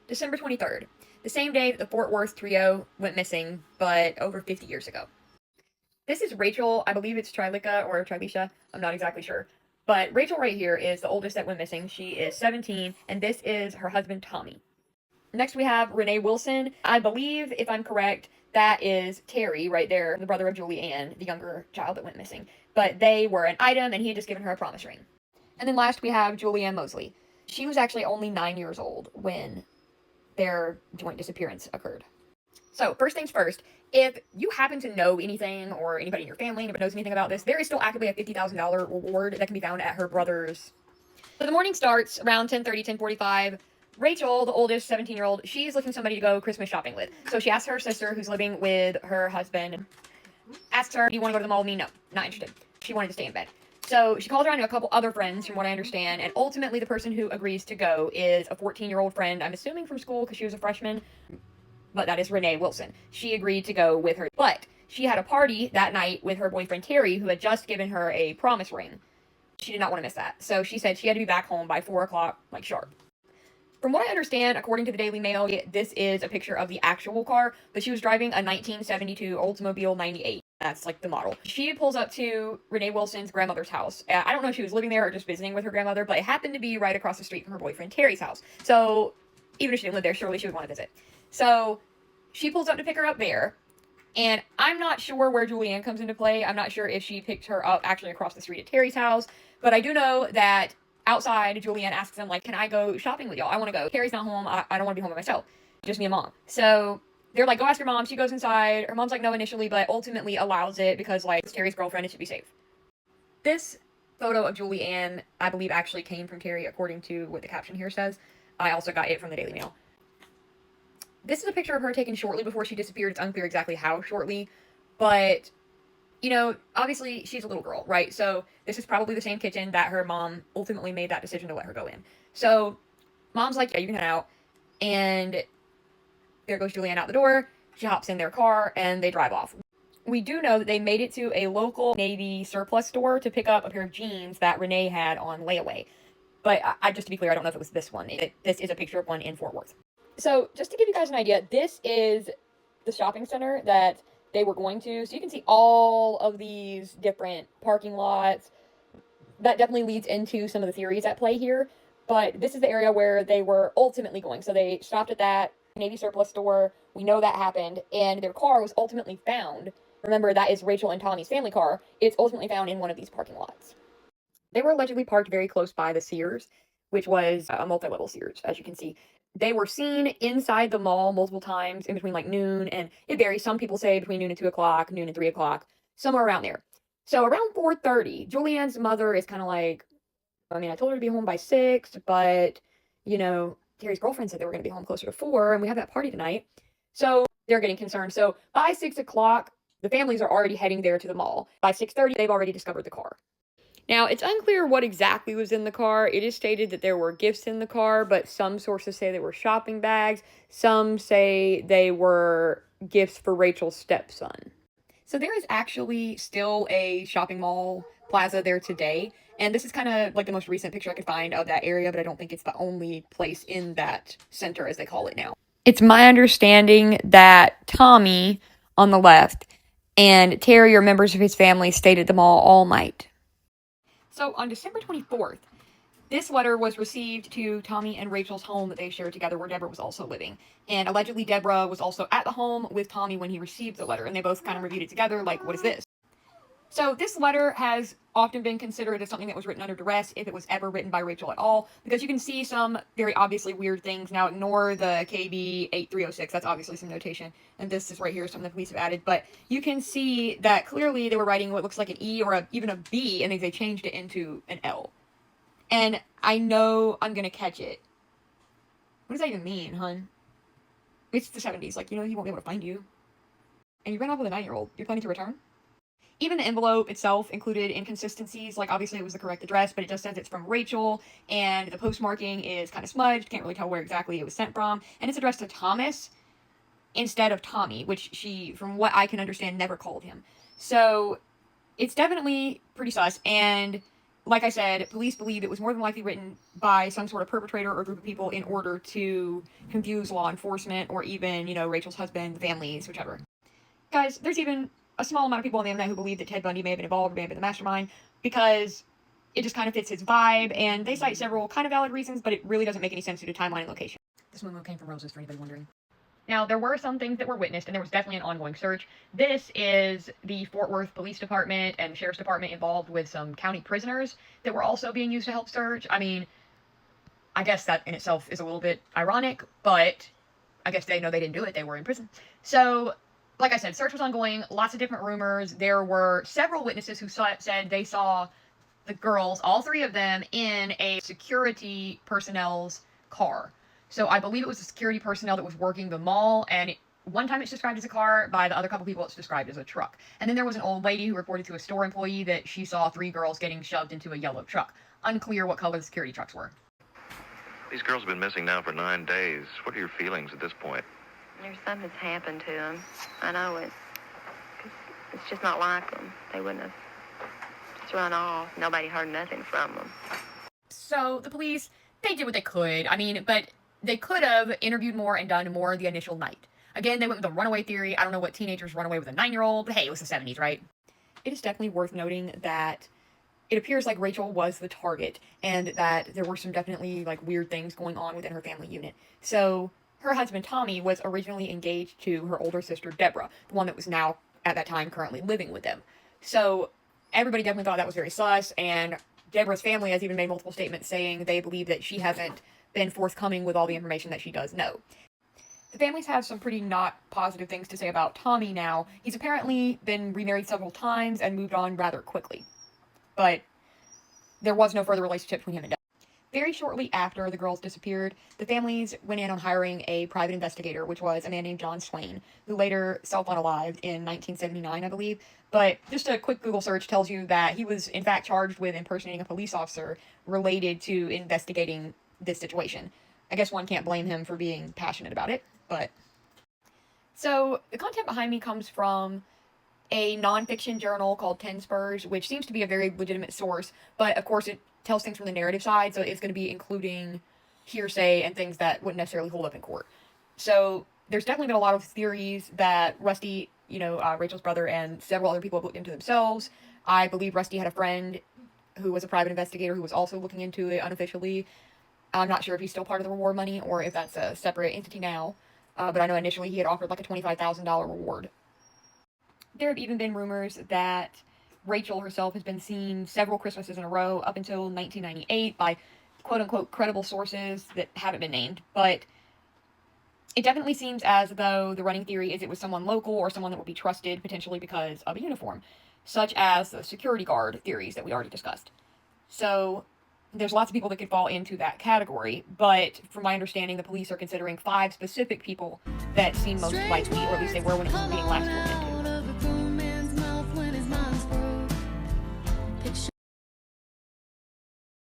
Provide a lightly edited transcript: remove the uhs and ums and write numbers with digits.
December 23rd, the same day that the Fort Worth trio went missing, but over 50 years ago. This is Rachel. I believe it's Trilika or Trilisha. I'm not exactly sure. But Rachel right here is the oldest that went missing. She is 17, and this is her husband, Tommy. Next, we have Renee Wilson. I believe, if I'm correct, that is Terry right there, the brother of Julie Ann, the younger child that went missing. But they were an item, and he had just given her a promise ring. And then last, we have Julianne Mosley. She was actually only 9 years old when their joint disappearance occurred. So, first things first, if you happen to know anything or anybody in your family knows anything about this, there is still actively a $50,000 reward that can be found at her brother's. So the morning starts around 10:30, 10:45. Rachel, the oldest 17-year-old, she's looking for somebody to go Christmas shopping with. So she asks her sister, who's living with her husband, asks her, do you want to go to the mall with me? No, not interested. She wanted to stay in bed. So she calls around to a couple other friends, from what I understand, and ultimately the person who agrees to go is a 14-year-old friend, I'm assuming from school because she was a freshman, but that is Renee Wilson. She agreed to go with her, but she had a party that night with her boyfriend Terry, who had just given her a promise ring. She did not want to miss that, so she said she had to be back home by 4 o'clock, like sharp. From what I understand, according to the Daily Mail, this is a picture of the actual car, but she was driving a 1972 Oldsmobile 98. That's like the model. She pulls up to Renee Wilson's grandmother's house. I don't know if she was living there or just visiting with her grandmother, but it happened to be right across the street from her boyfriend Terry's house. So even if she didn't live there, surely she would want to visit. So she pulls up to pick her up there. And I'm not sure where Julianne comes into play. I'm not sure if she picked her up actually across the street at Terry's house. But I do know that outside, Julianne asks them, like, can I go shopping with y'all? I want to go. Terry's not home. I don't want to be home by myself. Just me and mom. So they're like, go ask your mom. She goes inside. Her mom's like, no initially, but ultimately allows it because, like, it's Terry's girlfriend. It should be safe. This photo of Julianne, I believe, actually came from Terry, according to what the caption here says. I also got it from the Daily Mail. This is a picture of her taken shortly before she disappeared. It's unclear exactly how shortly, but, you know, obviously she's a little girl, right? So this is probably the same kitchen that her mom ultimately made that decision to let her go in. So mom's like, yeah, you can head out. And there goes Julianne out the door. She hops in their car and they drive off. We do know that they made it to a local Navy surplus store to pick up a pair of jeans that Renee had on layaway. But just to be clear, I don't know if it was this one. This is a picture of one in Fort Worth. So just to give you guys an idea, this is the shopping center that they were going to. So you can see all of these different parking lots. That definitely leads into some of the theories at play here. But this is the area where they were ultimately going. So they stopped at that Navy surplus store. We know that happened. And their car was ultimately found. Remember, that is Rachel and Tommy's family car. It's ultimately found in one of these parking lots. They were allegedly parked very close by the Sears, which was a multi-level Sears, as you can see. They were seen inside the mall multiple times in between like noon, and it varies. Some people say between noon and 2 o'clock, noon and 3 o'clock, somewhere around there. So around 4:30, Julianne's mother is kind of like, I mean, I told her to be home by 6, but, you know, Terry's girlfriend said they were going to be home closer to 4, and we have that party tonight. So they're getting concerned. So by 6 o'clock, the families are already heading there to the mall. By 6:30, they've already discovered the car. Now, it's unclear what exactly was in the car. It is stated that there were gifts in the car, but some sources say they were shopping bags. Some say they were gifts for Rachel's stepson. So there is actually still a shopping mall plaza there today. And this is kind of like the most recent picture I could find of that area, but I don't think it's the only place in that center, as they call it now. It's my understanding that Tommy on the left and Terry or members of his family stayed at the mall all night. So on December 24th, this letter was received to Tommy and Rachel's home that they shared together, where Deborah was also living. And allegedly Deborah was also at the home with Tommy when he received the letter, and they both kind of reviewed it together, like, what is this? So this letter has often been considered as something that was written under duress, if it was ever written by Rachel at all, because you can see some very obviously weird things. Now ignore the KB 8306, that's obviously some notation, and this is right here, something the police have added, but you can see that clearly they were writing what looks like an E or even a B, and they changed it into an L. And I know I'm gonna catch it. What does that even mean, hun? It's the 70s, like, you know, he won't be able to find you. And you ran off with a 9-year-old. You're planning to return? Even the envelope itself included inconsistencies, like obviously it was the correct address, but it just says it's from Rachel, and the postmarking is kind of smudged, can't really tell where exactly it was sent from, and it's addressed to Thomas instead of Tommy, which she, from what I can understand, never called him. So it's definitely pretty sus, and like I said, police believe it was more than likely written by some sort of perpetrator or group of people in order to confuse law enforcement or even, Rachel's husband, the families, whichever. Guys, there's even a small amount of people on the internet who believe that Ted Bundy may have been involved or may have been the mastermind because it just kind of fits his vibe, and they cite several kind of valid reasons, but it really doesn't make any sense due to timeline and location. This memo came from Roses, for anybody wondering. Now, there were some things that were witnessed, and there was definitely an ongoing search. This is the Fort Worth Police Department and Sheriff's Department involved with some county prisoners that were also being used to help search. I mean, I guess that in itself is a little bit ironic, but I guess they know they didn't do it. They were in prison. So, like I said, search was ongoing. Lots of different rumors. There were several witnesses who said they saw the girls, all three of them, in a security personnel's car. So I believe it was the security personnel that was working the mall, and one time it's described as a car, by the other couple people it's described as a truck. And then there was an old lady who reported to a store employee that she saw 3 girls getting shoved into a yellow truck. Unclear what color the security trucks were. These girls have been missing now for 9 days. What are your feelings at this point? There's something's happened to them. I know it. 'Cause it's just not like them. They wouldn't have just run off. Nobody heard nothing from them. So the police, they did what they could. I mean, but they could have interviewed more and done more the initial night. Again, they went with the runaway theory. I don't know what teenagers run away with a 9-year-old, but hey, it was the 70s, right? It is definitely worth noting that it appears like Rachel was the target and that there were some definitely weird things going on within her family unit. So her husband Tommy was originally engaged to her older sister Deborah, the one that was now at that time currently living with them. So everybody definitely thought that was very sus, and Deborah's family has even made multiple statements saying they believe that she hasn't been forthcoming with all the information that she does know. The families have some pretty not positive things to say about Tommy now. He's apparently been remarried several times and moved on rather quickly. But there was no further relationship between him and Deborah. Very shortly after the girls disappeared, the families went in on hiring a private investigator, which was a man named John Swain, who later self-unalived in 1979, I believe. But just a quick Google search tells you that he was, in fact, charged with impersonating a police officer related to investigating this situation. I guess one can't blame him for being passionate about it, but... So, the content behind me comes from a nonfiction journal called 10 Spurs, which seems to be a very legitimate source, but of course it tells things from the narrative side, so it's going to be including hearsay and things that wouldn't necessarily hold up in court. So, there's definitely been a lot of theories that Rusty, Rachel's brother, and several other people have looked into themselves. I believe Rusty had a friend who was a private investigator who was also looking into it unofficially. I'm not sure if he's still part of the reward money or if that's a separate entity now, but I know initially he had offered a $25,000 reward. There have even been rumors that Rachel herself has been seen several Christmases in a row up until 1998 by quote-unquote credible sources that haven't been named, but it definitely seems as though the running theory is it was someone local or someone that would be trusted potentially because of a uniform, such as the security guard theories that we already discussed. So there's lots of people that could fall into that category, but from my understanding, the police are considering 5 specific people that seem most likely, or at least they were when it was being last looked into.